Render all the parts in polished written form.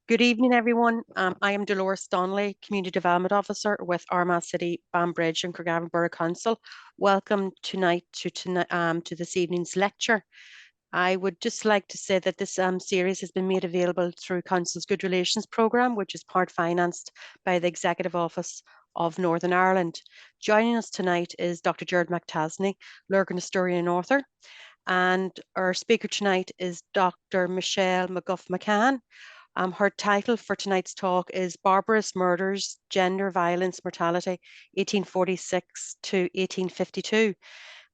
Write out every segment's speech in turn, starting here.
Good evening, everyone. I am Dolores Donnelly, Community Development Officer with Armagh City, Banbridge and Craigavon Borough Council. Welcome to this evening's lecture. I would just like to say that this series has been made available through Council's Good Relations Programme, which is part financed by the Executive Office of Northern Ireland. Joining us tonight is Dr. Gerard McTasney, Lurgan historian and author, and our speaker tonight is Dr. Michelle McGoff-McCann. Her title for tonight's talk is Barbarous Murders, Gender Violence, Mortality, 1846 to 1852.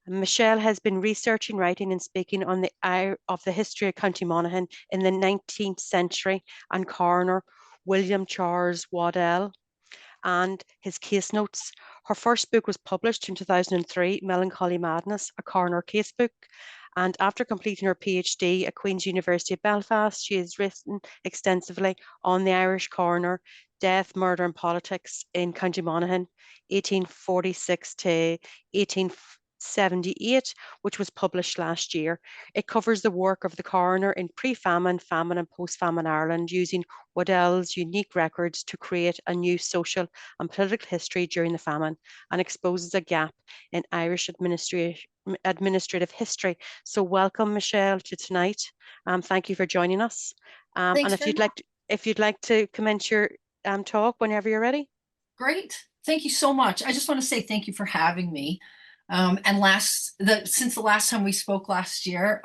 Michelle has been researching, writing and speaking on the history of County Monaghan in the 19th century and coroner William Charles Waddell and his case notes. Her first book was published in 2003, Melancholy Madness, a coroner casebook. And after completing her PhD at Queen's University of Belfast, she has written extensively on the Irish coroner, death, murder and politics in County Monaghan, 1846 to 1878, which was published last year. It covers the work of the coroner in pre-famine, famine and post-famine Ireland, using Waddell's unique records to create a new social and political history during the famine, and exposes a gap in Irish administrative history. So welcome, Michelle, to tonight. Thank you for joining us. And Thanks very much. if you'd like to commence your talk whenever you're ready. Great. Thank you so much. I just want to say thank you for having me. Since the last time we spoke last year,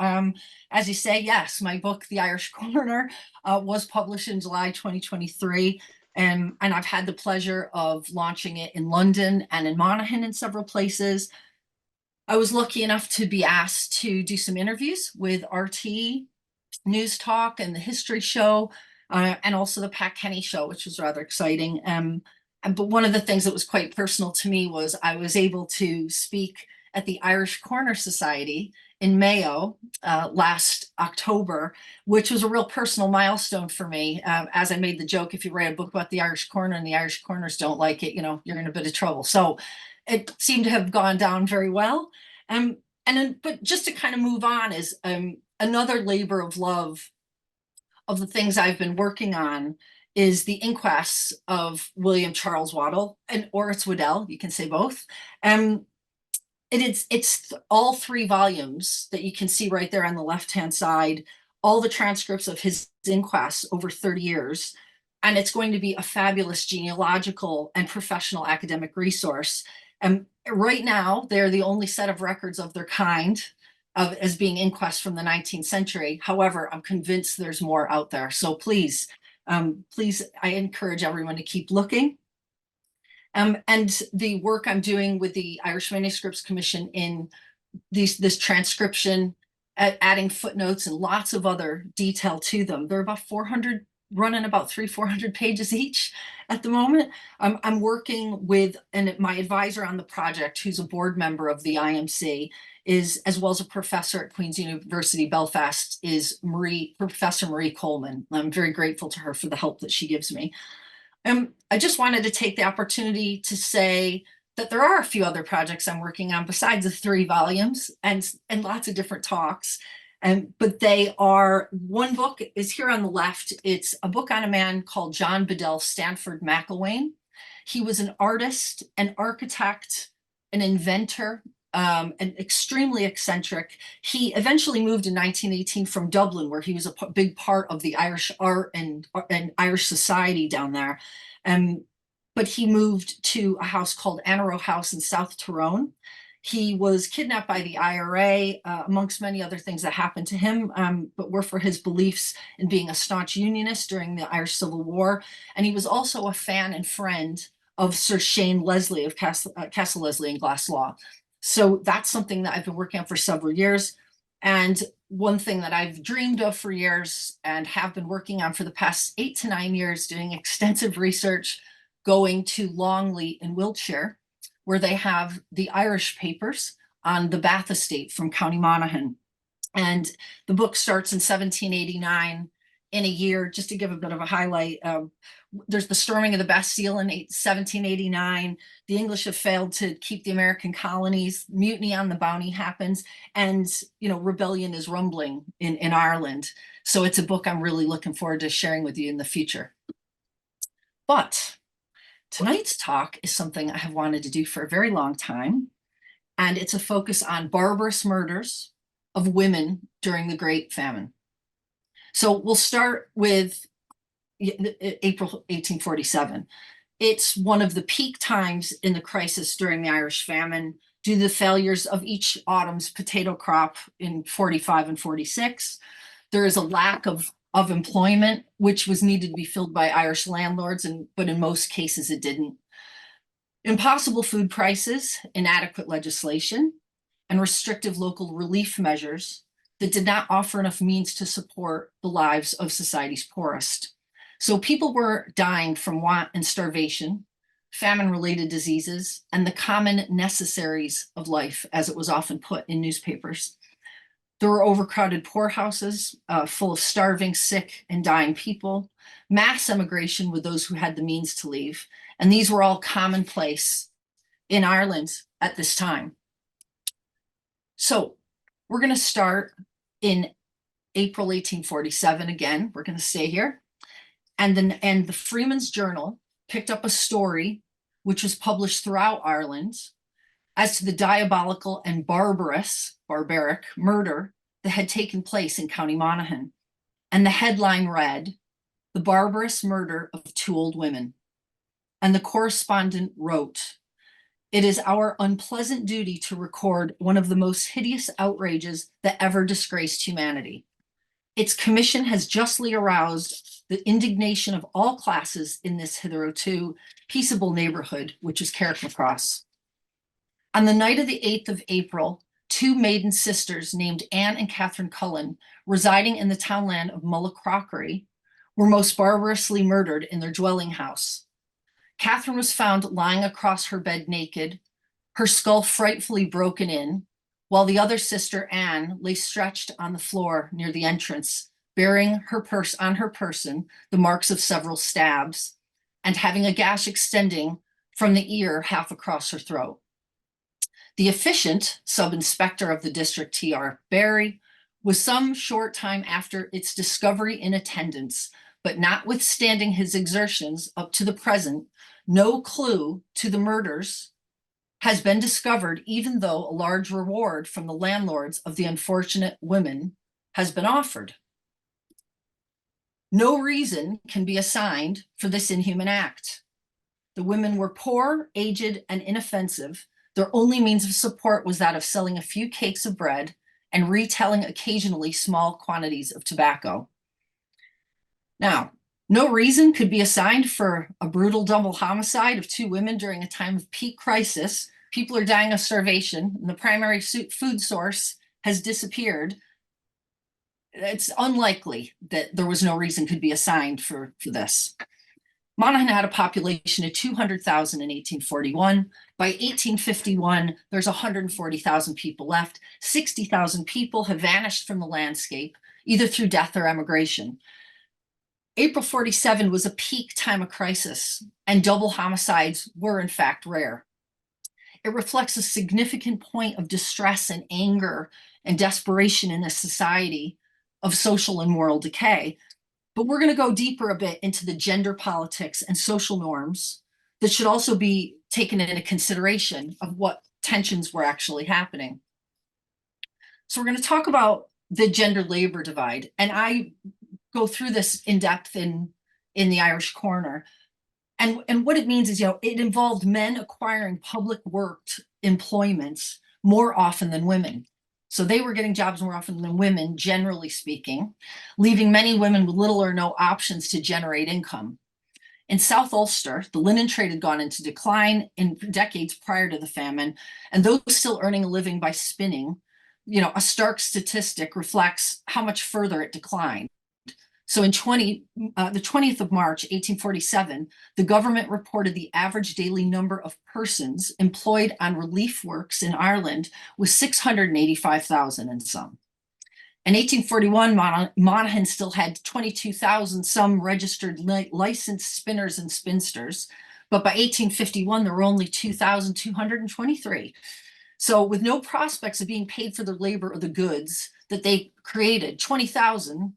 as you say, yes, my book, The Irish Coroner, was published in July 2023. And I've had the pleasure of launching it in London and in Monaghan in several places. I was lucky enough to be asked to do some interviews with RT, News Talk, and the History Show, and also the Pat Kenny Show, which was rather exciting. But one of the things that was quite personal to me was I was able to speak at the Irish Coroner Society in Mayo last October, which was a real personal milestone for me. As I made the joke, if you write a book about the Irish coroner and the Irish coroners don't like it, you're in a bit of trouble. So it seemed to have gone down very well. But just to kind of move on is another labor of love of the things I've been working on is the inquests of William Charles Waddell, or it's Waddell, you can say both. It's all 3 volumes that you can see right there on the left-hand side, all the transcripts of his inquests over 30 years. And it's going to be a fabulous genealogical and professional academic resource. And right now, they're the only set of records of their kind as being inquests from the 19th century. However, I'm convinced there's more out there. So please, I encourage everyone to keep looking. And the work I'm doing with the Irish Manuscripts Commission in this transcription, adding footnotes and lots of other detail to them. They're about 400, running about 400 pages each at the moment. I'm working with my advisor on the project, who's a board member of the IMC, as well as a professor at Queen's University Belfast, is Professor Marie Coleman. I'm very grateful to her for the help that she gives me. I just wanted to take the opportunity to say that there are a few other projects I'm working on besides the 3 volumes and lots of different talks. But one book is here on the left. It's a book on a man called John Bedell Stanford McIlwain. He was an artist, an architect, an inventor, and extremely eccentric. He eventually moved in 1918 from Dublin, where he was a big part of the Irish art and Irish society down there. But he moved to a house called Annorough House in South Tyrone. He was kidnapped by the IRA, amongst many other things that happened to him, but were for his beliefs in being a staunch unionist during the Irish Civil War. And he was also a fan and friend of Sir Shane Leslie of Castle Leslie and Glasslaw. So that's something that I've been working on for several years. And one thing that I've dreamed of for years and have been working on for the past 8 to 9 years, doing extensive research, going to Longley in Wiltshire, where they have the Irish papers on the Bath estate from County Monaghan. And the book starts in 1789 in a year, just to give a bit of a highlight, there's the storming of the Bastille in 1789. The English have failed to keep the American colonies. Mutiny on the Bounty happens, and rebellion is rumbling in Ireland. So it's a book I'm really looking forward to sharing with you in the future. But tonight's talk is something I have wanted to do for a very long time, and it's a focus on barbarous murders of women during the Great Famine. So we'll start with April 1847. It's one of the peak times in the crisis during the Irish famine due to the failures of each autumn's potato crop in 45 and 46. There is a lack of employment, which was needed to be filled by Irish landlords, but in most cases it didn't. Impossible food prices, inadequate legislation, and restrictive local relief measures that did not offer enough means to support the lives of society's poorest. So people were dying from want and starvation, famine-related diseases, and the common necessaries of life, as it was often put in newspapers. There were overcrowded poorhouses full of starving, sick, and dying people, mass emigration with those who had the means to leave, and these were all commonplace in Ireland at this time. So we're going to start in April 1847 again. We're going to stay here. And the Freeman's Journal picked up a story which was published throughout Ireland as to the diabolical and barbaric murder that had taken place in County Monaghan. And the headline read, "The Barbarous Murder of Two Old Women." And the correspondent wrote, "It is our unpleasant duty to record one of the most hideous outrages that ever disgraced humanity. Its commission has justly aroused the indignation of all classes in this hitherto peaceable neighborhood, which is Carrickmacross. On the night of the 8th of April, two maiden sisters named Anne and Catherine Cullin, residing in the townland of Mullacrockery, were most barbarously murdered in their dwelling house. Catherine was found lying across her bed naked, her skull frightfully broken in, while the other sister, Anne, lay stretched on the floor near the entrance, bearing on her person the marks of several stabs, and having a gash extending from the ear half across her throat. The efficient sub-inspector of the district, T.R. Barry, was some short time after its discovery in attendance, but notwithstanding his exertions up to the present, no clue to the murders has been discovered, even though a large reward from the landlords of the unfortunate women has been offered. No reason can be assigned for this inhuman act. The women were poor, aged, and inoffensive. Their only means of support was that of selling a few cakes of bread and retailing occasionally small quantities of tobacco. Now, no reason could be assigned for a brutal double homicide of two women during a time of peak crisis. People are dying of starvation, and the primary food source has disappeared. It's unlikely that there was no reason could be assigned for this. Monaghan had a population of 200,000 in 1841. By 1851, there's 140,000 people left. 60,000 people have vanished from the landscape, either through death or emigration. April 47 was a peak time of crisis, and double homicides were in fact rare. It reflects a significant point of distress and anger and desperation in a society of social and moral decay. But we're going to go deeper a bit into the gender politics and social norms that should also be taken into consideration of what tensions were actually happening. So we're going to talk about the gender labor divide, and I go through this in depth in the Irish Corner. And what it means is, it involved men acquiring public worked employments more often than women. So they were getting jobs more often than women, generally speaking, leaving many women with little or no options to generate income. In South Ulster, the linen trade had gone into decline in decades prior to the famine, and those still earning a living by spinning, a stark statistic reflects how much further it declined. So in the 20th of March, 1847, the government reported the average daily number of persons employed on relief works in Ireland was 685,000 and some. In 1841, Monaghan still had 22,000 some registered licensed spinners and spinsters, but by 1851, there were only 2,223. So with no prospects of being paid for their labor or the goods that they created, 20,000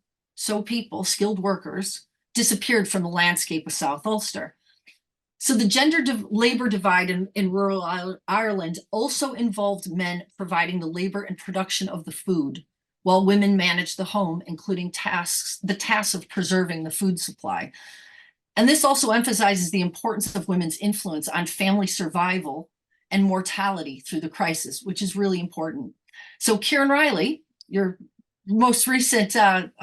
people, skilled workers, disappeared from the landscape of South Ulster. So the gender labor divide in rural Ireland also involved men providing the labor and production of the food, while women managed the home, including the tasks of preserving the food supply. And this also emphasizes the importance of women's influence on family survival and mortality through the crisis, which is really important. So Kieran Riley, your most recent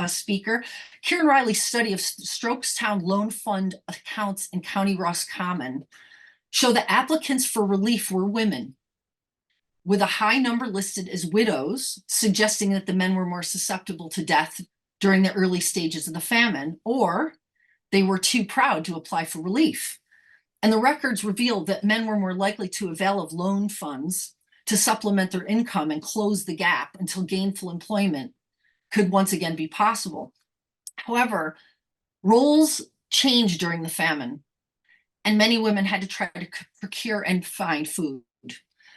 speaker, Kieran Riley's study of Strokestown Loan Fund accounts in County Roscommon show that applicants for relief were women, with a high number listed as widows, suggesting that the men were more susceptible to death during the early stages of the famine, or they were too proud to apply for relief. And the records revealed that men were more likely to avail of loan funds to supplement their income and close the gap until gainful employment could once again be possible. However, roles changed during the famine, and many women had to try to procure and find food.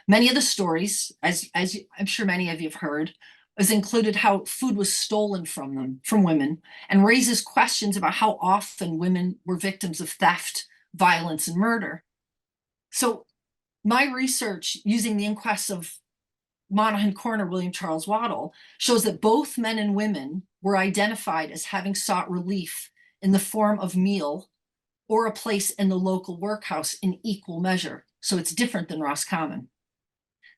Many of the stories, as I'm sure many of you have heard, has included how food was stolen from women, and raises questions about how often women were victims of theft, violence, and murder. So my research using the inquests of Monaghan coroner William Charles Waddell shows that both men and women were identified as having sought relief in the form of meal or a place in the local workhouse in equal measure. So it's different than Roscommon.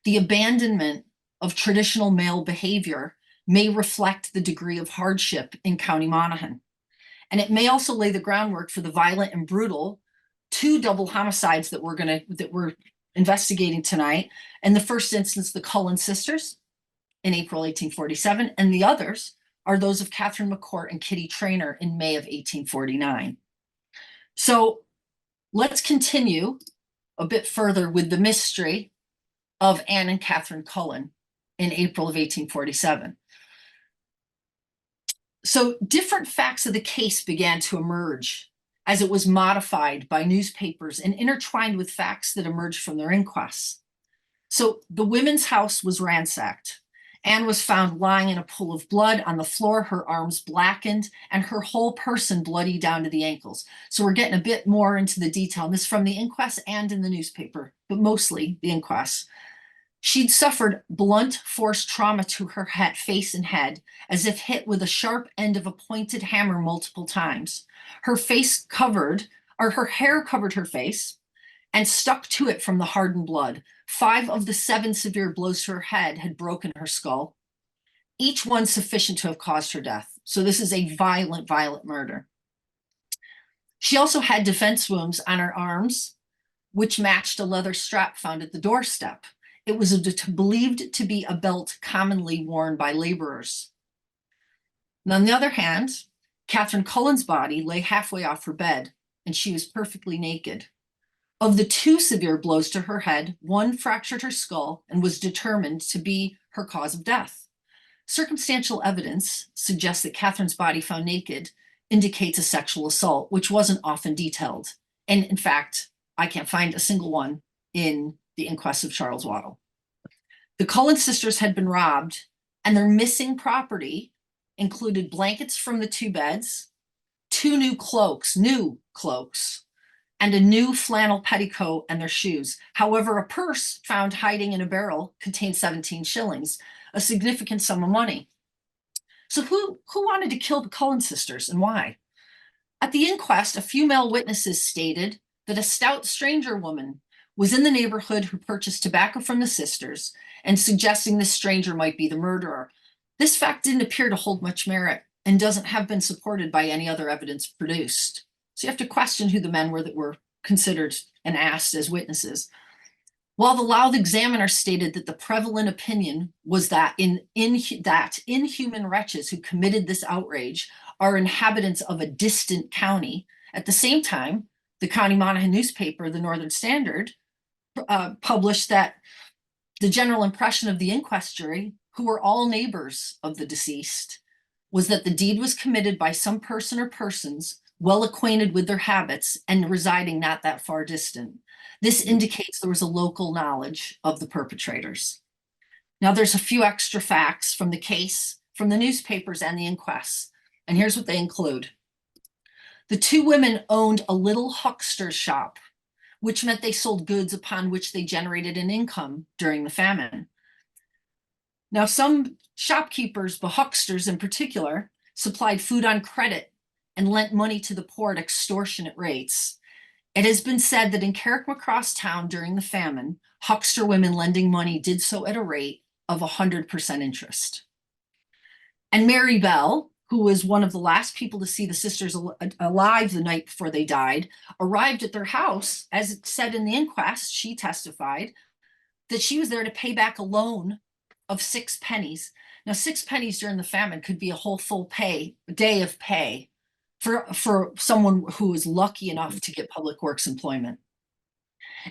The abandonment of traditional male behavior may reflect the degree of hardship in County Monaghan. And it may also lay the groundwork for the violent and brutal two double homicides that we're investigating tonight. In the first instance, the Cullin sisters in April 1847, and the others are those of Catherine McCort and Kitty Trainer in May of 1849. So let's continue a bit further with the mystery of Anne and Catherine Cullin in April of 1847. So different facts of the case began to emerge as it was modified by newspapers and intertwined with facts that emerged from their inquests. So the women's house was ransacked. Anne was found lying in a pool of blood on the floor, her arms blackened, and her whole person bloody down to the ankles. So we're getting a bit more into the detail. And this is from the inquest and in the newspaper, but mostly the inquest. She'd suffered blunt force trauma to her head, face and head, as if hit with a sharp end of a pointed hammer multiple times. Her hair covered her face and stuck to it from the hardened blood. 5 of the 7 severe blows to her head had broken her skull, each one sufficient to have caused her death. So this is a violent, violent murder. She also had defense wounds on her arms, which matched a leather strap found at the doorstep. It was believed to be a belt commonly worn by laborers. And on the other hand, Catherine Cullen's body lay halfway off her bed, and she was perfectly naked. Of the 2 severe blows to her head, 1 fractured her skull and was determined to be her cause of death. Circumstantial evidence suggests that Catherine's body found naked indicates a sexual assault, which wasn't often detailed. And in fact, I can't find a single one in the inquest of Charles Waddell. The Cullin sisters had been robbed, and their missing property included blankets from the 2 beds, 2 new cloaks, and a new flannel petticoat and their shoes. However, a purse found hiding in a barrel contained 17 shillings, a significant sum of money. So who wanted to kill the Cullin sisters and why? At the inquest, a few male witnesses stated that a stout stranger woman was in the neighborhood who purchased tobacco from the sisters, and suggesting this stranger might be the murderer. This fact didn't appear to hold much merit and doesn't have been supported by any other evidence produced. So you have to question who the men were that were considered and asked as witnesses. While the Louth Examiner stated that the prevalent opinion was that inhuman wretches who committed this outrage are inhabitants of a distant county, at the same time, the County Monaghan newspaper, the Northern Standard, published that the general impression of the inquest jury who were all neighbors of the deceased, was that the deed was committed by some person or persons well acquainted with their habits and residing not that far distant. This indicates there was a local knowledge of the perpetrators. Now, there's a few extra facts from the case, from the newspapers and the inquests, and here's what they include. The two women owned a little huckster's shop, which meant they sold goods upon which they generated an income during the famine. Now, some shopkeepers, but hucksters in particular, supplied food on credit and lent money to the poor at extortionate rates. It has been said that in Carrickmacross town during the famine, huckster women lending money did so at a rate of 100% interest. And Mary Bell, who was one of the last people to see the sisters alive the night before they died, arrived at their house. As it said in the inquest, she testified that she was there to pay back a loan of 6 pennies. Now, 6 pennies during the famine could be a whole full day of pay for someone who was lucky enough to get public works employment.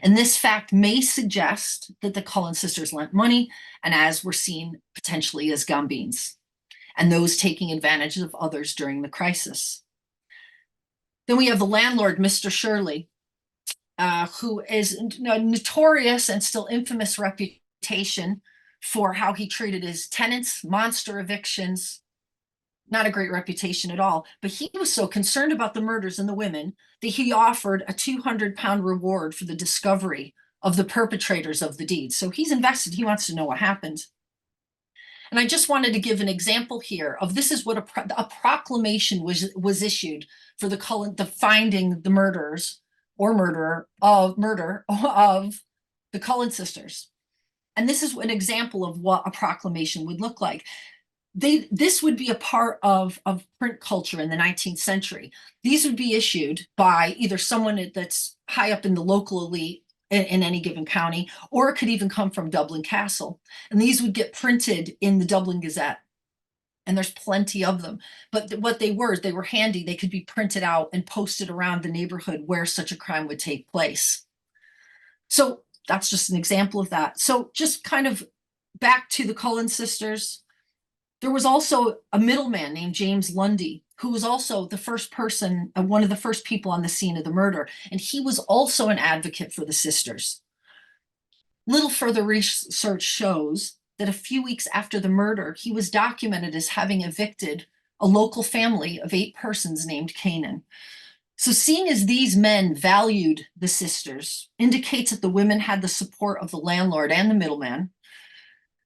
And this fact may suggest that the Cullin sisters lent money, and as were seen potentially as gambines, and those taking advantage of others during the crisis. Then we have the landlord, Mr. Shirley, who is a notorious and still infamous reputation for how he treated his tenants, monster evictions, not a great reputation at all. But he was so concerned about the murders and the women that he offered a £200 reward for the discovery of the perpetrators of the deed. So he's invested, he wants to know what happened. And I just wanted to give an example here of this is what a proclamation was issued for the finding the murderers or murder of the Cullin sisters. And this is an example of what a proclamation would look like. This would be a part of print culture in the 19th century. These would be issued by either someone that's high up in the local elite in any given county, or it could even come from Dublin Castle. And these would get printed in the Dublin Gazette. And there's plenty of them. But what they were handy. They could be printed out and posted around the neighborhood where such a crime would take place. So that's just an example of that. So just kind of back to the Cullin sisters. There was also a middleman named James Lundy, who was also the first person, one of the first people on the scene of the murder. And he was also an advocate for the sisters. Little further research shows that a few weeks after the murder, he was documented as having evicted a local family of 8 persons named Canaan. So seeing as these men valued the sisters indicates that the women had the support of the landlord and the middleman,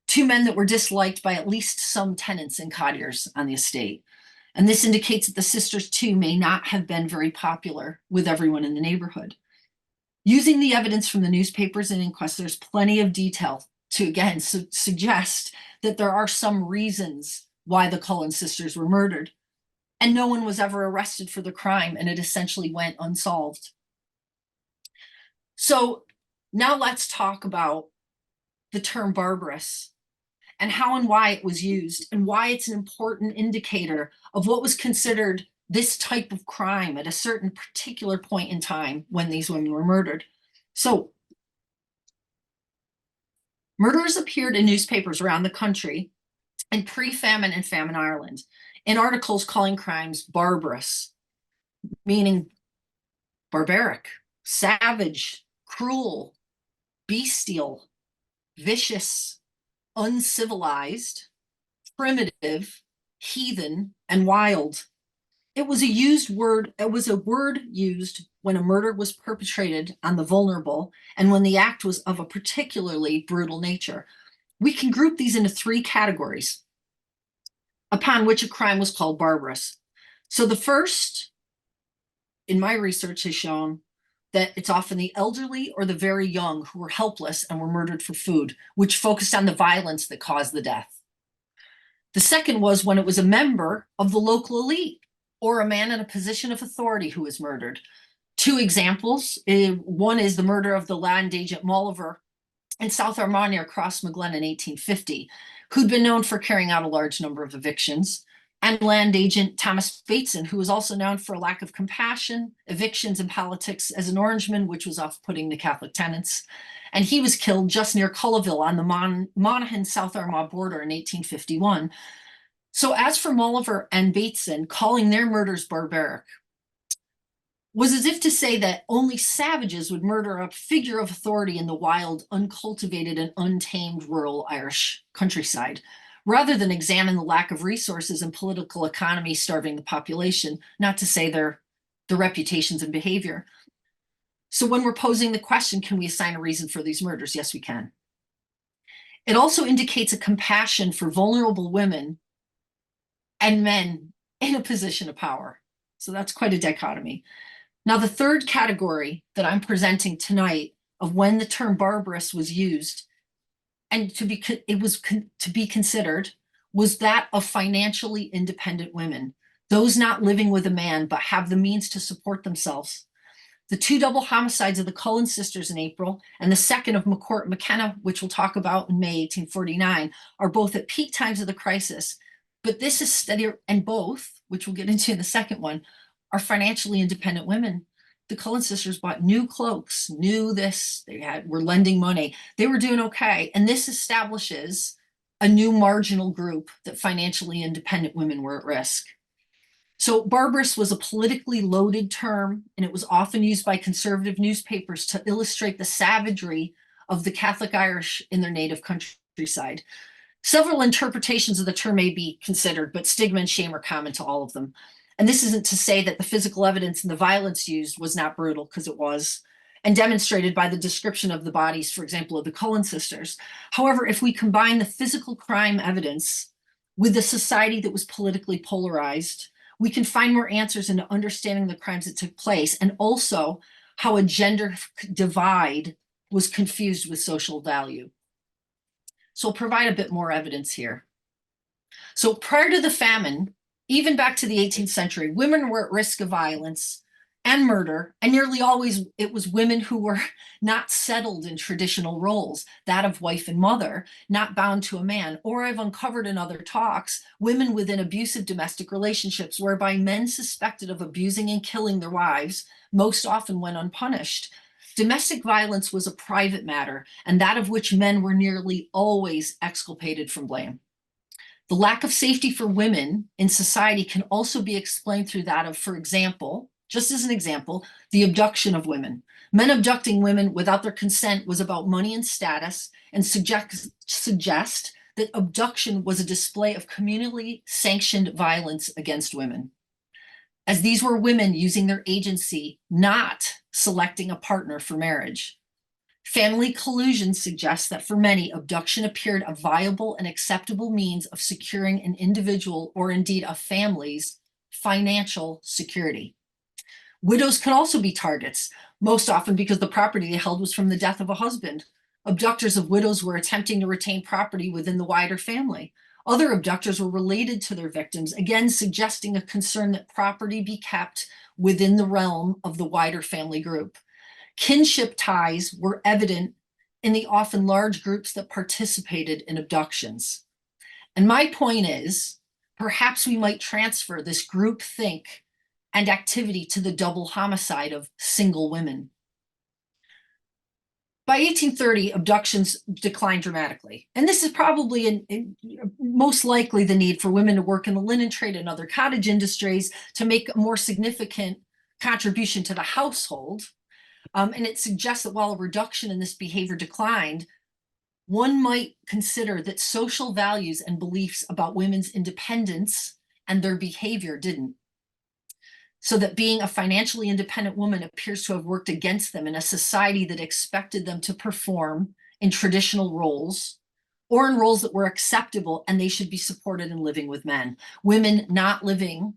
2 men that were disliked by at least some tenants and cottiers on the estate. And this indicates that the sisters too may not have been very popular with everyone in the neighborhood. Using the evidence from the newspapers and inquests, there's plenty of detail to again suggest that there are some reasons why the Cullin sisters were murdered. And no one was ever arrested for the crime, and it essentially went unsolved. So now let's talk about the term barbarous and how and why it was used and why it's an important indicator of what was considered this type of crime at a certain particular point in time when these women were murdered. So murderers appeared in newspapers around the country in pre-famine and famine Ireland in articles calling crimes barbarous, meaning barbaric, savage, cruel, bestial, vicious, uncivilized, primitive, heathen, and wild. It was a word used when a murder was perpetrated on the vulnerable and when the act was of a particularly brutal nature. We can group these into 3 categories upon which a crime was called barbarous. So the first, in my research, has shown that it's often the elderly or the very young who were helpless and were murdered for food, which focused on the violence that caused the death. The second was when it was a member of the local elite or a man in a position of authority who was murdered. 2 examples. One is the murder of the land agent Molliver in South Armagh near Crossmaglen in 1850, who'd been known for carrying out a large number of evictions. and land agent Thomas Bateson, who was also known for a lack of compassion, evictions, and politics as an Orangeman, which was off-putting to Catholic tenants. And he was killed just near Cullin on the Monaghan-South Armagh border in 1851. So as for Molliver and Bateson, calling their murders barbaric was as if to say that only savages would murder a figure of authority in the wild, uncultivated, and untamed rural Irish countryside, rather than examine the lack of resources and political economy starving the population, not to say their reputations and behavior. So when we're posing the question, can we assign a reason for these murders? Yes, we can. It also indicates a compassion for vulnerable women and men in a position of power. So that's quite a dichotomy. Now, the third category that I'm presenting tonight of when the term barbarous was used and to be considered was that of financially independent women, those not living with a man but have the means to support themselves. The two double homicides of the Cullin sisters in April and the second of McCort and McKenna, which we'll talk about in May 1849, are both at peak times of the crisis. But this is steady, and both, which we'll get into in the second one, are financially independent women. The Cullin sisters bought new cloaks, knew this, were lending money. They were doing okay. And this establishes a new marginal group that financially independent women were at risk. So barbarous was a politically loaded term, and it was often used by conservative newspapers to illustrate the savagery of the Catholic Irish in their native countryside. Several interpretations of the term may be considered, but stigma and shame are common to all of them. And this isn't to say that the physical evidence and the violence used was not brutal, because it was, and demonstrated by the description of the bodies, for example, of the Cullin sisters. However, if we combine the physical crime evidence with the society that was politically polarized, we can find more answers into understanding the crimes that took place, and also how a gender divide was confused with social value. So I'll provide a bit more evidence here. So prior to the famine, even back to the 18th century, women were at risk of violence and murder, and nearly always it was women who were not settled in traditional roles, that of wife and mother, not bound to a man. Or I've uncovered in other talks, women within abusive domestic relationships whereby men suspected of abusing and killing their wives most often went unpunished. Domestic violence was a private matter, and that of which men were nearly always exculpated from blame. The lack of safety for women in society can also be explained through that of, for example, just as an example, the abduction of women. Men abducting women without their consent was about money and status, and suggest that abduction was a display of communally sanctioned violence against women, as these were women using their agency, not selecting a partner for marriage. Family collusion suggests that for many, abduction appeared a viable and acceptable means of securing an individual, or indeed a family's, financial security. Widows could also be targets, most often because the property they held was from the death of a husband. Abductors of widows were attempting to retain property within the wider family. Other abductors were related to their victims, again suggesting a concern that property be kept within the realm of the wider family group. Kinship ties were evident in the often large groups that participated in abductions. And my point is, perhaps we might transfer this group think and activity to the double homicide of single women. By 1830, abductions declined dramatically. And this is probably most likely the need for women to work in the linen trade and other cottage industries to make a more significant contribution to the household. And it suggests that while a reduction in this behavior declined, one might consider that social values and beliefs about women's independence and their behavior didn't. So that being a financially independent woman appears to have worked against them in a society that expected them to perform in traditional roles, or in roles that were acceptable and they should be supported in living with men. Women not living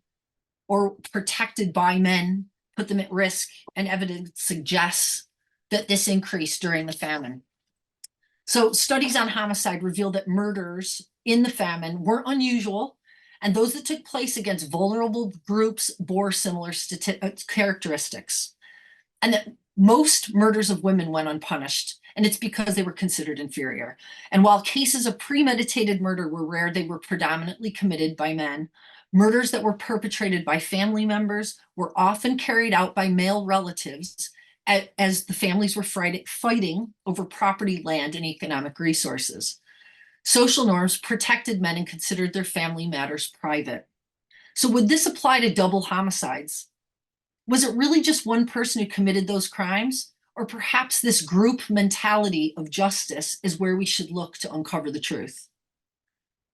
or protected by men put them at risk, and evidence suggests that this increased during the famine. So studies on homicide reveal that murders in the famine were unusual, and those that took place against vulnerable groups bore similar characteristics, and that most murders of women went unpunished, and it's because they were considered inferior. And while cases of premeditated murder were rare, they were predominantly committed by men. Murders that were perpetrated by family members were often carried out by male relatives as the families were fighting over property, land, and economic resources. Social norms protected men and considered their family matters private. So would this apply to double homicides? Was it really just one person who committed those crimes? Or perhaps this group mentality of justice is where we should look to uncover the truth.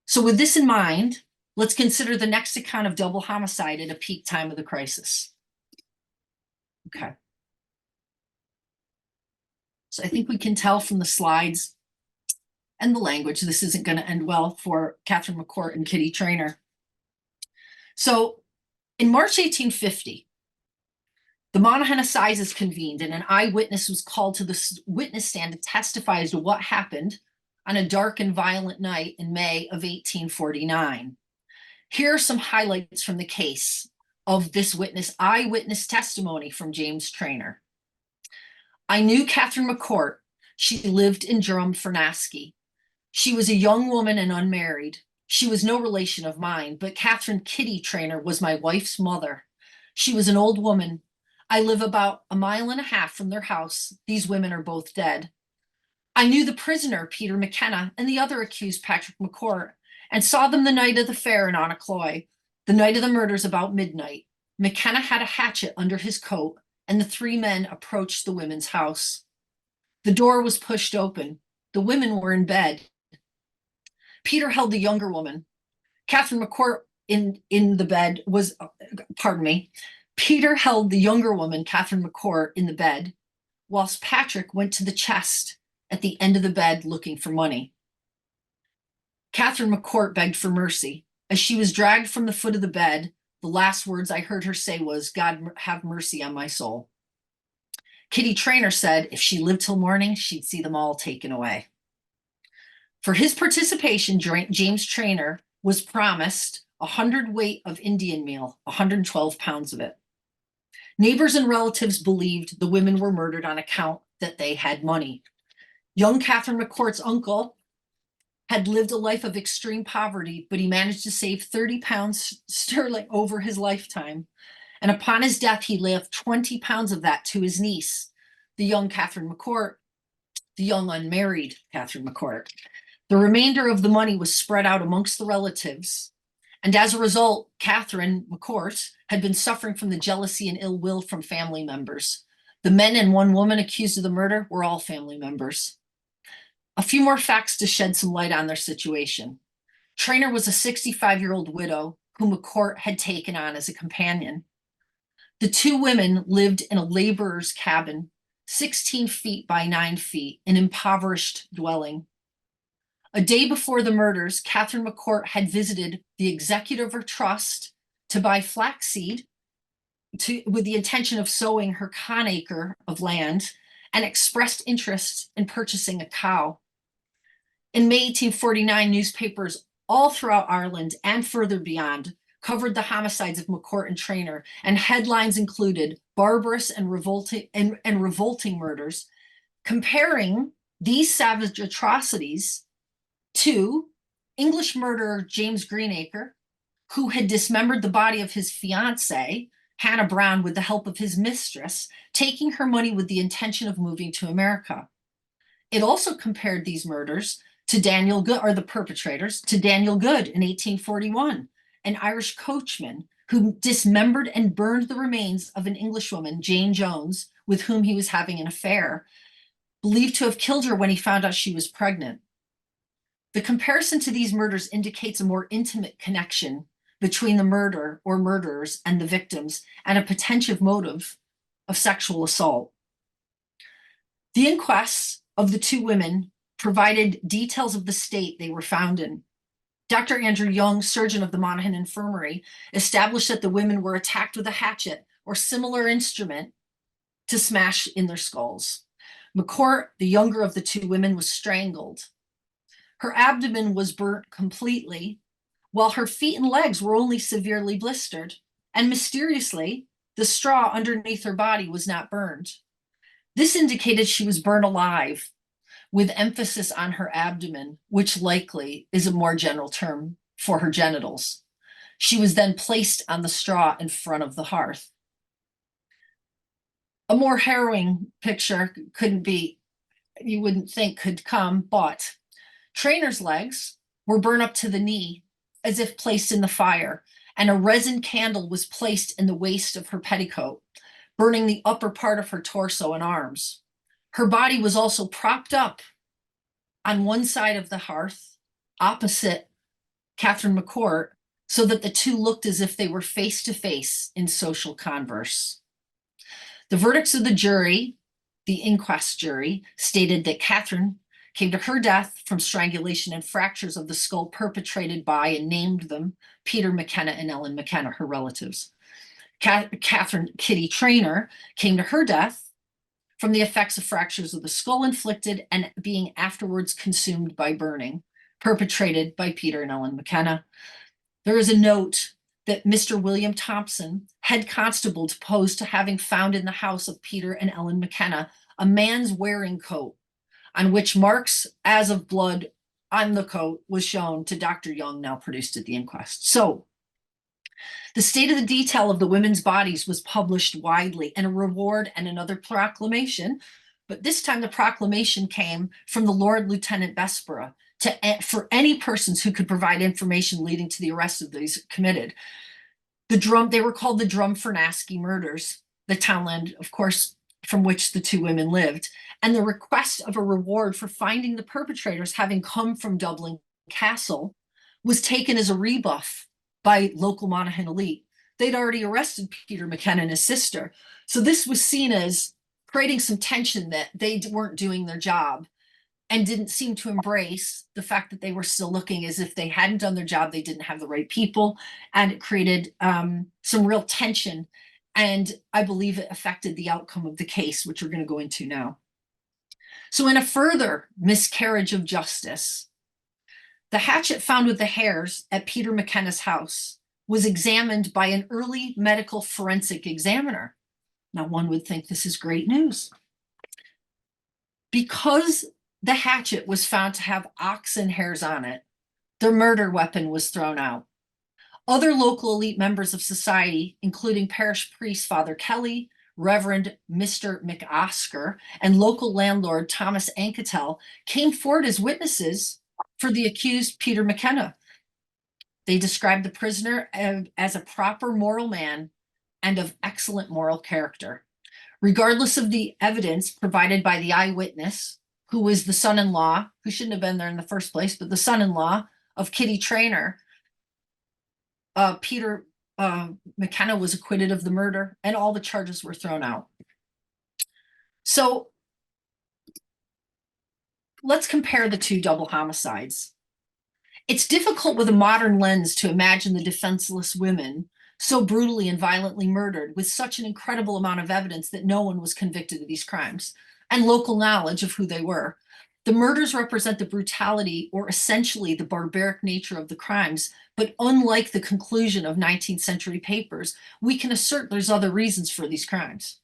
So with this in mind, let's consider the next account of double homicide at a peak time of the crisis. Okay. So I think we can tell from the slides and the language, this isn't going to end well for Catherine McCort and Kitty Trainer. So in March 1850, the Monaghan Assizes convened and an eyewitness was called to the witness stand to testify as to what happened on a dark and violent night in May of 1849. Here are some highlights from the case of this eyewitness testimony from James Trainer. I knew Catherine McCort. She lived in Durham-Furnasky. She was a young woman and unmarried. She was no relation of mine, but Catherine Kitty Trainer was my wife's mother. She was an old woman. I live about a mile and a half from their house. These women are both dead. I knew the prisoner, Peter McKenna, and the other accused, Patrick McCort, and saw them the night of the fair in Onacloy, the night of the murders about midnight. McKenna had a hatchet under his coat, and the three men approached the women's house. The door was pushed open. The women were in bed. Peter held the younger woman. Catherine McCort in the bed was, Peter held the younger woman, Catherine McCort, in the bed, whilst Patrick went to the chest at the end of the bed looking for money. Catherine McCort begged for mercy. As she was dragged from the foot of the bed, the last words I heard her say was, "God have mercy on my soul." Kitty Trainer said if she lived till morning, she'd see them all taken away. For his participation, James Trainer was promised 100 weight of Indian meal, 112 pounds of it. Neighbors and relatives believed the women were murdered on account that they had money. Young Catherine McCort's uncle had lived a life of extreme poverty, but he managed to save 30 pounds sterling over his lifetime. And upon his death, he left 20 pounds of that to his niece, the young Catherine McCort, the young unmarried Catherine McCort. The remainder of the money was spread out amongst the relatives. And as a result, Catherine McCort had been suffering from the jealousy and ill will from family members. The men and one woman accused of the murder were all family members. A few more facts to shed some light on their situation. Trainer was a 65-year-old widow whom McCort had taken on as a companion. The two women lived in a laborer's cabin, 16 feet by 9 feet, an impoverished dwelling. A day before the murders, Catherine McCort had visited the executor of her trust to buy flaxseed with the intention of sowing her acre of land, and expressed interest in purchasing a cow. In May 1849, newspapers all throughout Ireland and further beyond covered the homicides of McCort and Trainer, and headlines included barbarous and revolting murders, comparing these savage atrocities to English murderer James Greenacre, who had dismembered the body of his fiancée, Hannah Brown, with the help of his mistress, taking her money with the intention of moving to America. It also compared these murders to Daniel Good, or the perpetrators, to Daniel Good in 1841, an Irish coachman who dismembered and burned the remains of an Englishwoman, Jane Jones, with whom he was having an affair, believed to have killed her when he found out she was pregnant. The comparison to these murders indicates a more intimate connection between the murder or murderers and the victims, and a potential motive of sexual assault. The inquests of the two women provided details of the state they were found in. Dr. Andrew Young, surgeon of the Monaghan Infirmary, established that the women were attacked with a hatchet or similar instrument to smash in their skulls. McCort, the younger of the two women, was strangled. Her abdomen was burnt completely, while her feet and legs were only severely blistered, and mysteriously, the straw underneath her body was not burned. This indicated she was burned alive, with emphasis on her abdomen, which likely is a more general term for her genitals. She was then placed on the straw in front of the hearth. A more harrowing picture couldn't be, you wouldn't think could come, but Trainer's legs were burned up to the knee as if placed in the fire, and a resin candle was placed in the waist of her petticoat, burning the upper part of her torso and arms. Her body was also propped up on one side of the hearth, opposite Catherine McCort, so that the two looked as if they were face to face in social converse. The verdicts of the jury, the inquest jury, stated that Catherine came to her death from strangulation and fractures of the skull perpetrated by, and named them, Peter McKenna and Ellen McKenna, her relatives. Catherine Kitty Trainer came to her death from the effects of fractures of the skull inflicted and being afterwards consumed by burning, perpetrated by Peter and Ellen McKenna. There is a note that Mr. William Thompson, head constable, deposed to having found in the house of Peter and Ellen McKenna a man's wearing coat on which marks as of blood on the coat was shown to Dr. Young, now produced at the inquest. So the state of the detail of the women's bodies was published widely, and a reward and another proclamation, but this time the proclamation came from the Lord Lieutenant Bessborough for any persons who could provide information leading to the arrest of these committed. They were called the Drumfernaski murders, the townland, of course, from which the two women lived, and the request of a reward for finding the perpetrators having come from Dublin Castle was taken as a rebuff by local Monaghan elite. They'd already arrested Peter McKenna and his sister. So this was seen as creating some tension that they weren't doing their job, and didn't seem to embrace the fact that they were still looking as if they hadn't done their job, they didn't have the right people, and it created some real tension. And I believe it affected the outcome of the case, which we're going to go into now. So in a further miscarriage of justice, the hatchet found with the hairs at Peter McKenna's house was examined by an early medical forensic examiner. Now, one would think this is great news. Because the hatchet was found to have oxen hairs on it, the murder weapon was thrown out. Other local elite members of society, including parish priest Father Kelly, Reverend Mr. McOsker, and local landlord Thomas Anketel, came forward as witnesses for the accused Peter McKenna. They described the prisoner as a proper moral man and of excellent moral character. Regardless of the evidence provided by the eyewitness, who was the son-in-law, who shouldn't have been there in the first place, but the son-in-law of Kitty Trainer, Peter McKenna was acquitted of the murder, and all the charges were thrown out. So let's compare the two double homicides. It's difficult with a modern lens to imagine the defenseless women so brutally and violently murdered with such an incredible amount of evidence that no one was convicted of these crimes, and local knowledge of who they were. The murders represent the brutality, or essentially the barbaric nature of the crimes, but unlike the conclusion of 19th century papers, we can assert there's other reasons for these crimes.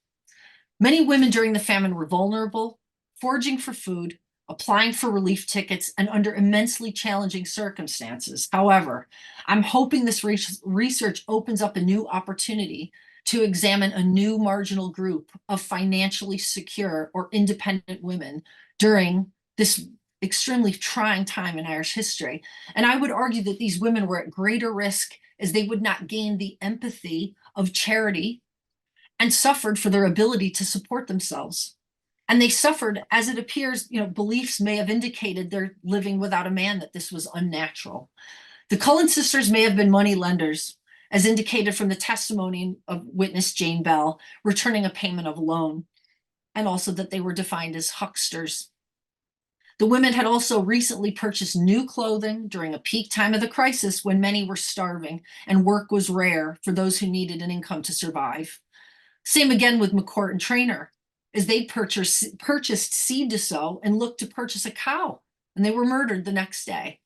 Many women during the famine were vulnerable, foraging for food, applying for relief tickets, and under immensely challenging circumstances. However, I'm hoping this research opens up a new opportunity to examine a new marginal group of financially secure or independent women during this extremely trying time in Irish history. And I would argue that these women were at greater risk as they would not gain the empathy of charity and suffered for their ability to support themselves. And they suffered, as it appears, beliefs may have indicated they're living without a man, that this was unnatural. The Cullin sisters may have been money lenders, as indicated from the testimony of witness Jane Bell, returning a payment of a loan, and also that they were defined as hucksters. The women had also recently purchased new clothing during a peak time of the crisis when many were starving and work was rare for those who needed an income to survive. Same again with McCort and Trainer, as they purchased seed to sow and looked to purchase a cow, and they were murdered the next day.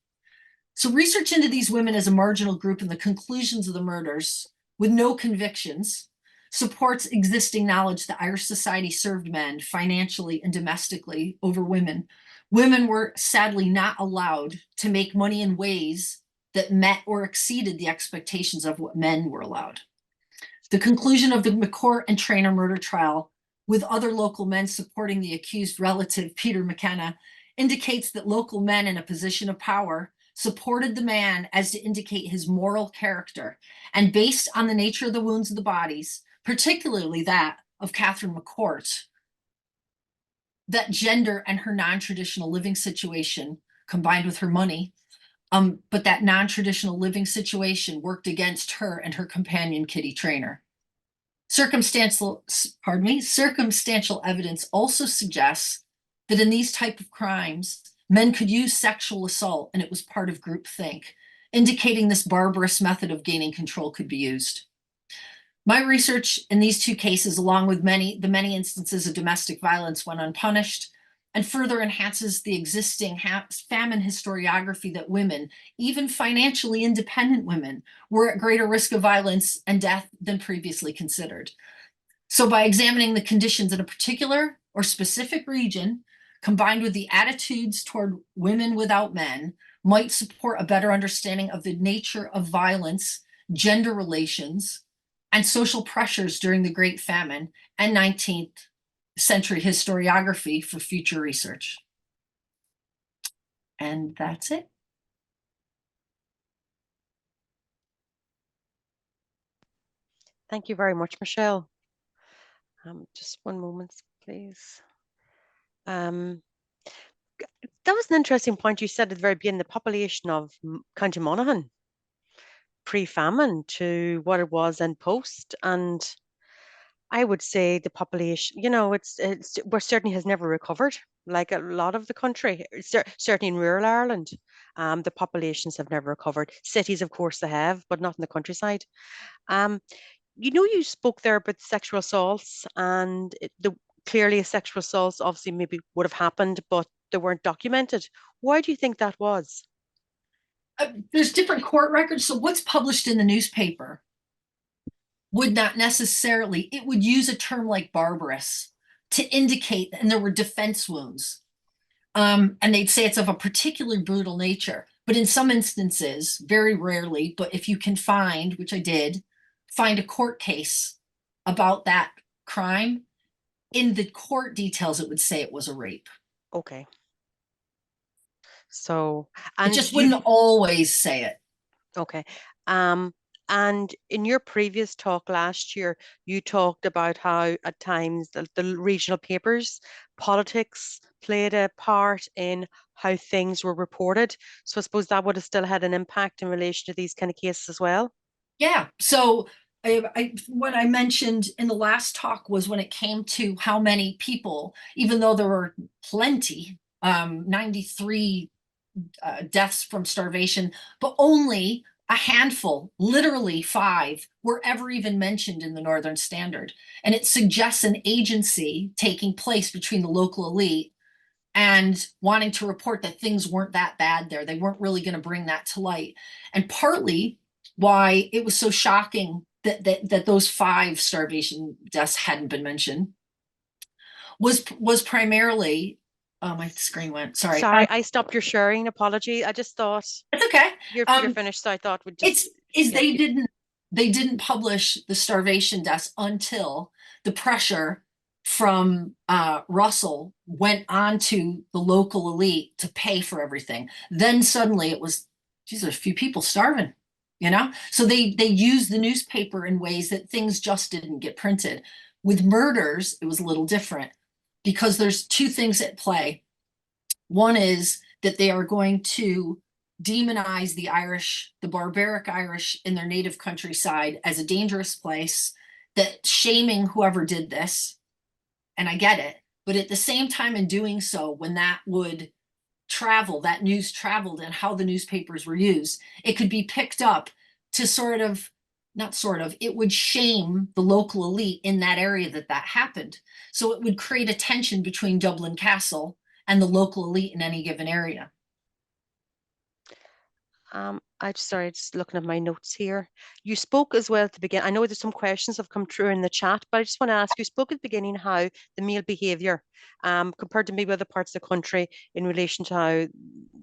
So research into these women as a marginal group and the conclusions of the murders with no convictions supports existing knowledge that Irish society served men financially and domestically over women. Women were sadly not allowed to make money in ways that met or exceeded the expectations of what men were allowed. The conclusion of the McCort and Trainer murder trial, with other local men supporting the accused relative, Peter McKenna, indicates that local men in a position of power supported the man as to indicate his moral character, and based on the nature of the wounds of the bodies, particularly that of Catherine McCort, that gender and her non-traditional living situation combined with her money, but that non-traditional living situation worked against her and her companion, Kitty Trainer. Circumstantial evidence also suggests that in these type of crimes, men could use sexual assault and it was part of groupthink, indicating this barbarous method of gaining control could be used. My research in these two cases, along with the many instances of domestic violence, went unpunished and further enhances the existing famine historiography that women, even financially independent women, were at greater risk of violence and death than previously considered. So by examining the conditions in a particular or specific region, combined with the attitudes toward women without men, might support a better understanding of the nature of violence, gender relations, and social pressures during the Great Famine and 19th century historiography for future research. And that's it. Thank you very much, Michelle. Just one moment, please. That was an interesting point you said at the very beginning, the population of County Monaghan pre-famine to what it was in post. And I would say the population, it's where certainly has never recovered, like a lot of the country, certainly in rural Ireland. The populations have never recovered. Cities, of course, they have, but not in the countryside. Um, you spoke there about sexual assaults, and clearly sexual assaults obviously maybe would have happened, but they weren't documented. Why do you think that was? There's different court records. So what's published in the newspaper would not necessarily, it would use a term like barbarous to indicate, and there were defense wounds. And they'd say it's of a particularly brutal nature. But in some instances, very rarely, but if you can find, which I did, find a court case about that crime, in the court details, it would say it was a rape. Okay. So, It and just wouldn't always say it. okay. Um, and in your previous talk last year, you talked about how at times the regional papers, politics played a part in how things were reported. So I suppose that would have still had an impact in relation to these kind of cases as well. Yeah. So what I mentioned in the last talk was when it came to how many people, even though there were plenty, 93 deaths from starvation, but only a handful, literally 5, were ever even mentioned in the Northern Standard. And it suggests an agency taking place between the local elite and wanting to report that things weren't that bad there. They weren't really going to bring that to light. And partly why it was so shocking that those 5 starvation deaths hadn't been mentioned was primarily, oh, my screen went, sorry. Sorry, I stopped your sharing. Apology. I just thought It's okay. you're finished, so I thought we'd just yeah. They didn't publish the starvation deaths until the pressure from Russell went on to the local elite to pay for everything. Then suddenly it was, geez, there's a few people starving, you know? So they used the newspaper in ways that things just didn't get printed. With murders, it was a little different because there's 2 things at play. One is that they are going to demonize the Irish, the barbaric Irish in their native countryside as a dangerous place, that shaming whoever did this, and I get it, but at the same time in doing so, when that would travel, that news traveled and how the newspapers were used, it could be picked up to it would shame the local elite in that area that happened. So it would create a tension between Dublin Castle and the local elite in any given area. Just looking at my notes here. You spoke as well at the beginning. I know there's some questions have come through in the chat, but I just want to ask, you spoke at the beginning how the male behaviour, compared to maybe other parts of the country in relation to how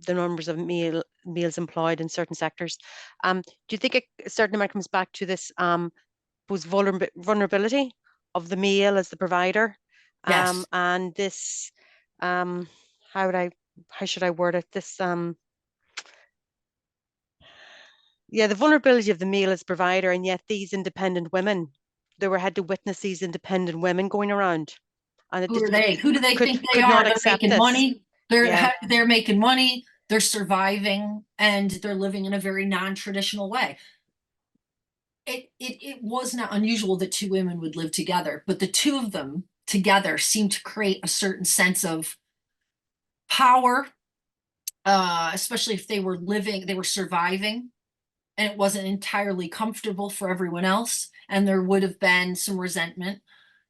the numbers of males employed in certain sectors. Do you think a certain amount comes back to this was vulnerability of the male as the provider? Yes. And this, um, how would I, how should I word it? This, yeah, the vulnerability of the male as provider, and yet these independent women, they were had to witness these independent women going around, and Who are they? Who do they think they could are? not They're accept making this. money. Yeah, They're making money. They're surviving, and they're living in a very non-traditional way. It was not unusual that two women would live together, but the two of them together seemed to create a certain sense of power, especially if they were surviving, and it wasn't entirely comfortable for everyone else, and there would have been some resentment.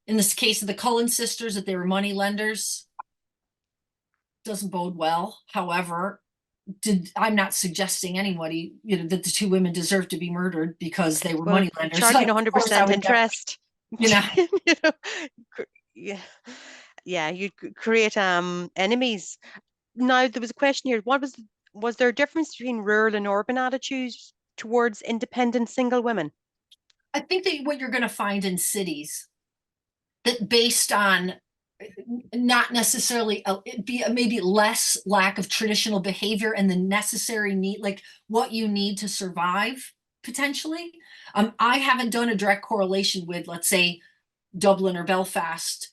In this case of the Cullin sisters, that they were money lenders, doesn't bode well. However, I'm not suggesting anybody, that the two women deserve to be murdered because they were well, money lenders. charging Of course, I 100% would never, interest. you know. You know, yeah, yeah, you create enemies. Now there was a question here. Was there a difference between rural and urban attitudes towards independent single women? I think that what you're going to find in cities that based on not necessarily be maybe less lack of traditional behavior and the necessary need, like what you need to survive potentially. I haven't done a direct correlation with, let's say, Dublin or Belfast,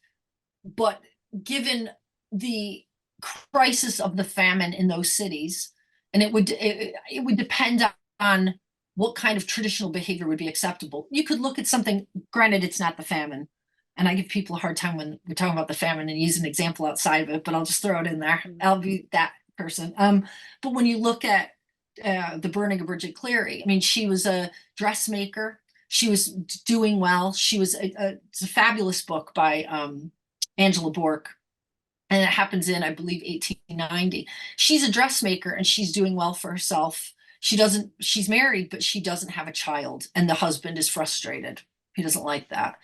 but given the crisis of the famine in those cities, and it would depend on what kind of traditional behavior would be acceptable. You could look at something, granted, it's not the famine, and I give people a hard time when we're talking about the famine and use an example outside of it, but I'll just throw it in there. I'll be that person. But when you look at the burning of Bridget Cleary, I mean, she was a dressmaker. She was doing well. It's a fabulous book by Angela Bork, and it happens in, I believe, 1890. She's a dressmaker and she's doing well for herself. She's married, but she doesn't have a child, and the husband is frustrated. He doesn't like that.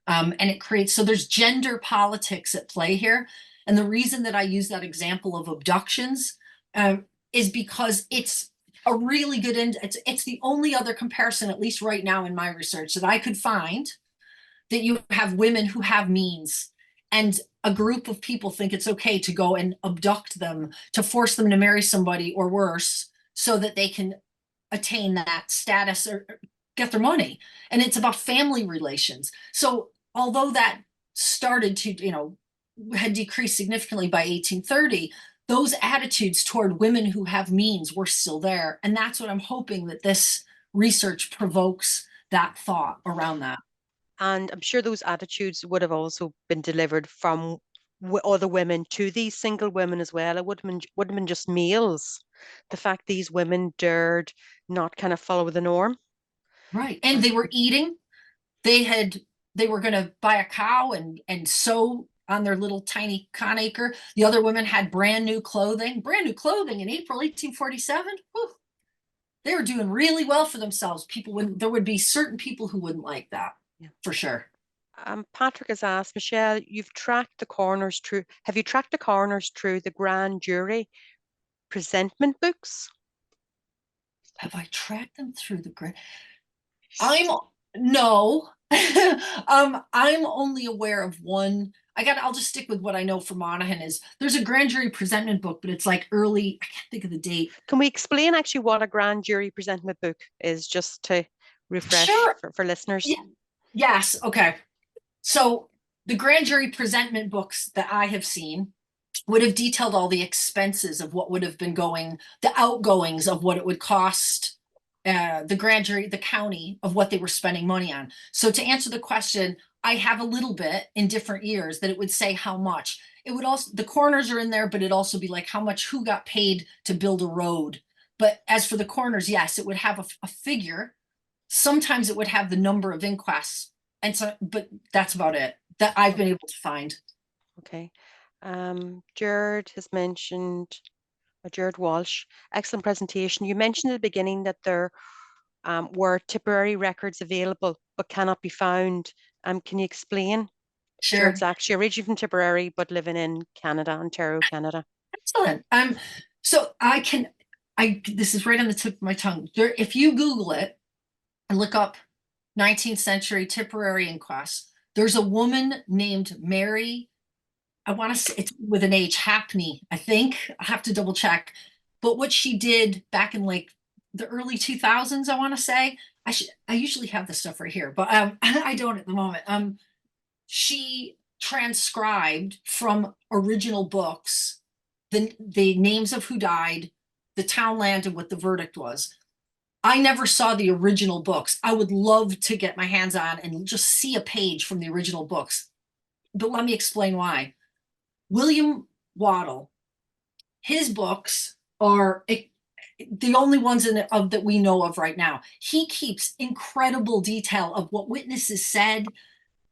And it creates, so there's gender politics at play here. And the reason that I use that example of abductions is because it's a really good, it's the only other comparison, at least right now in my research, that I could find, that you have women who have means and a group of people think it's okay to go and abduct them, to force them to marry somebody or worse, so that they can attain that status or get their money. And it's about family relations. So although that started to, had decreased significantly by 1830, those attitudes toward women who have means were still there. And that's what I'm hoping that this research provokes, that thought around that. And I'm sure those attitudes would have also been delivered from other women to these single women as well. It wouldn't have been just males. The fact these women dared not kind of follow the norm. Right. And Uh, they were eating. They had they were going to buy a cow and sow on their little tiny acre. The other women had brand new clothing. Brand new clothing in April 1847. Whew, they were doing really well for themselves. There would be certain people who wouldn't like that, yeah. for sure. Patrick has asked, Michelle, have you tracked the coroners through the grand jury presentment books? Have I tracked them through the grid? I'm no. I'm only aware of one. I'll just stick with what I know from Monaghan is there's a grand jury presentment book, but it's like early, I can't think of the date. Can we explain actually what a grand jury presentment book is, just to refresh Sure. for listeners? Yeah. Yes. Okay. So the grand jury presentment books that I have seen would have detailed all the expenses of what would have been the outgoings of what it would cost the grand jury, the county, of what they were spending money on. So to answer the question, I have a little bit in different years that it would say how much. It would also, the coroners are in there, but it'd also be like how much, who got paid to build a road. But as for the coroners, yes, it would have a figure. Sometimes it would have the number of inquests. And so, but that's about it that I've been able to find. Okay. Jared has mentioned Jared Walsh. Excellent presentation. You mentioned at the beginning that there were Tipperary records available but cannot be found. Can you explain? Sure. Jared's actually originally from Tipperary but living in Canada, Ontario, Canada. Excellent. So this is right on the tip of my tongue. If you Google it and look up 19th century Tipperary inquest, there's a woman named Mary. I want to say it's with an H, Hackney, I think. I have to double check. But what she did back in like the early 2000s, I want to say, I usually have this stuff right here, but I don't at the moment. She transcribed from original books the names of who died, the town land, and what the verdict was. I never saw the original books. I would love to get my hands on and just see a page from the original books. But let me explain why. William Waddell, his books are the only ones that we know of right now. He keeps incredible detail of what witnesses said,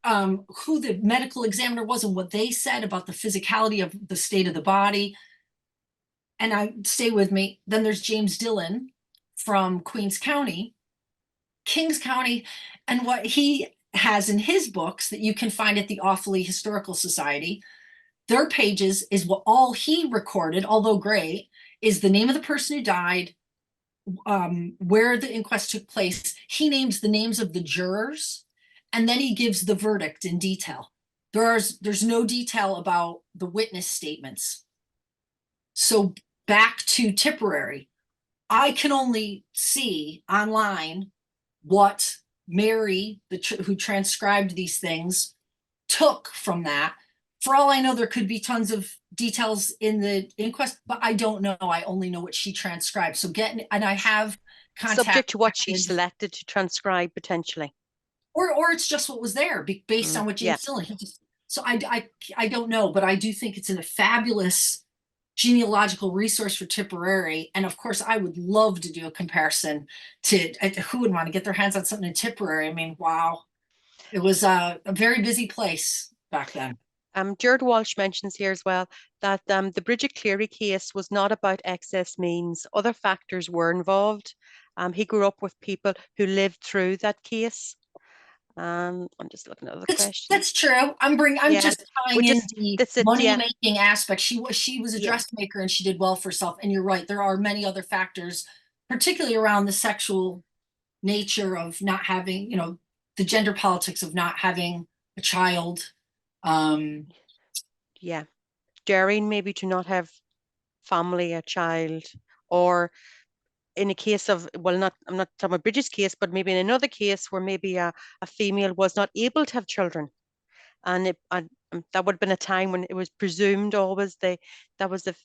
who the medical examiner was and what they said about the physicality of the state of the body. And stay with me. Then there's James Dillon from Queens County, Kings County, and what he has in his books that you can find at the Offaly Historical Society. Their pages is what all he recorded, although great, is the name of the person who died, where the inquest took place. He names the names of the jurors, and then he gives the verdict in detail. There's no detail about the witness statements. So back to Tipperary, I can only see online what Mary, who transcribed these things, took from that. For all I know, there could be tons of details in the inquest, but I don't know. I only know what she transcribed. So and I have Subject contact to what she methods, selected to transcribe potentially. or it's just what was there based on what Yeah. James Dillon. So I don't know, but I do think it's a fabulous genealogical resource for Tipperary. And of course, I would love to do a comparison to who would want to get their hands on something in Tipperary. I mean, wow, it was a very busy place back then. Jared Walsh mentions here as well that the Bridget Cleary case was not about excess means. Other factors were involved. He grew up with people who lived through that case. I'm just looking at other That's questions. true. I'm Yeah, just we tying in just the that's it. money Yeah, making aspect. She was a yeah, dressmaker and she did well for herself. And you're right, there are many other factors, particularly around the sexual nature of not having, the gender politics of not having a child. Um, yeah. Daring maybe to not have family, a child, or in a case of, well, not I'm not talking about Bridget's case, but maybe in another case where maybe a female was not able to have children, and that would have been a time when it was presumed always that was it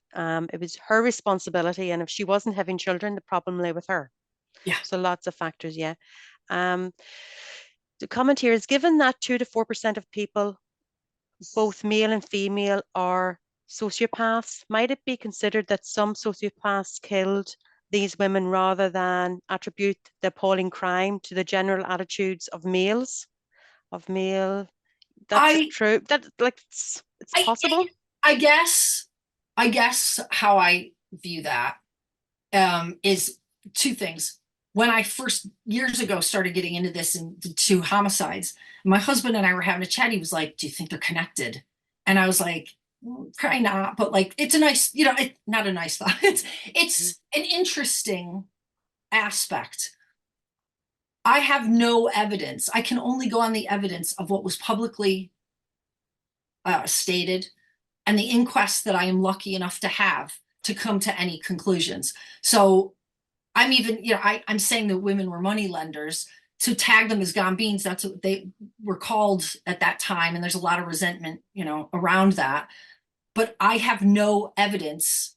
was her responsibility, and if she wasn't having children, the problem lay with her. yeah. So lots of factors, yeah. Um, the comment here is given that 2 to 4% of people, both male and female, are sociopaths, might it be considered that some sociopaths killed these women rather than attribute the appalling crime to the general attitudes of males, of male? That's I true. That like it's I possible. I guess I guess how I view that is two things. When I first years ago started getting into this and the two homicides, my husband and I were having a chat. He was like, "Do you think they're connected?" And I was like, "Probably not," but like, it's a nice, not a nice thought. Mhm. It's an interesting aspect. I have no evidence. I can only go on the evidence of what was publicly stated and the inquest that I am lucky enough to have to come to any conclusions. So I'm even, I'm saying that women were money lenders. To tag them as Gambines, that's what they were called at that time. And there's a lot of resentment, around that. But I have no evidence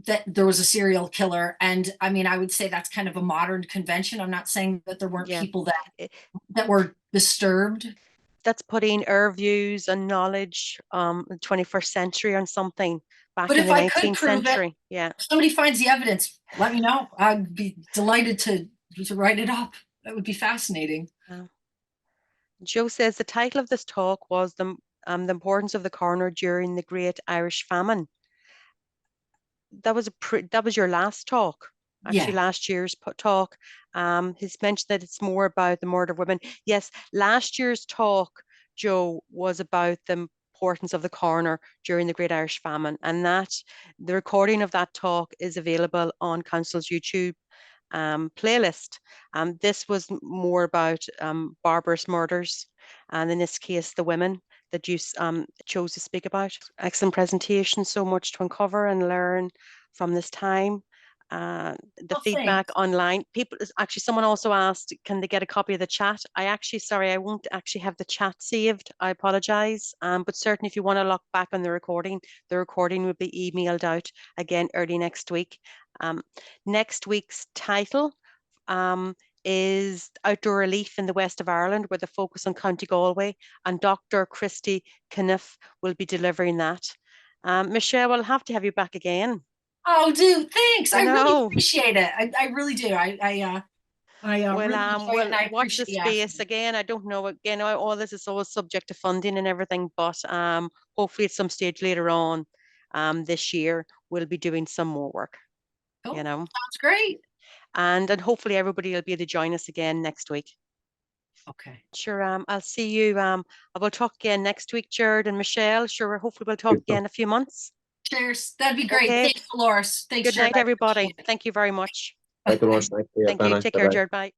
that there was a serial killer. And I mean, I would say that's kind of a modern convention. I'm not saying that there weren't Yeah. people that It- that were disturbed. that's putting our views and knowledge in the 21st century on something back But in if the I could 19th prove it, century. Yeah. if somebody finds the evidence, let me know. I'd be delighted to write it up. That would be fascinating. Uh, Joe says the title of this talk was the importance of the coroner during the Great Irish Famine. that was your last talk. Actually, Yeah. last year's talk. He's mentioned that it's more about the murder of women. Yes, last year's talk, Joe, was about the importance of the coroner during the Great Irish Famine, and that the recording of that talk is available on Council's YouTube playlist. This was more about barbarous murders, and in this case, the women that you chose to speak about. Excellent presentation, so much to uncover and learn from this time. The Well, feedback thanks. online, people, actually, someone also asked, can they get a copy of the chat? Sorry, I won't actually have the chat saved. I apologize. But certainly, if you want to look back on the recording will be emailed out again early next week. Um, Next week's title is Outdoor Relief in the West of Ireland, with a focus on County Galway, and Dr. Christy Kniff will be delivering that. Michelle, we'll have to have you back again. Oh, dude, thanks. I I really know. appreciate it. I really do. I really enjoy it, and We'll I watch the appreciate you asking space me. again. I don't know, again, all this is always subject to funding and everything, but hopefully at some stage later on this year, we'll be doing some more work, Cool. you know, Sounds great. and hopefully everybody will be able to join us again next week. Okay. Sure, I'll see you. I will talk again next week, Jared and Michelle. Sure, hopefully we'll talk again in a few months. Cheers. That'd be great. Okay. Thanks, Dolores. Thanks, Good Jared. night, I everybody. appreciate Thank you very much. Thank you very it. much. Thank you. Thank you. Bye-bye. Take care, Bye-bye. Jared. Bye.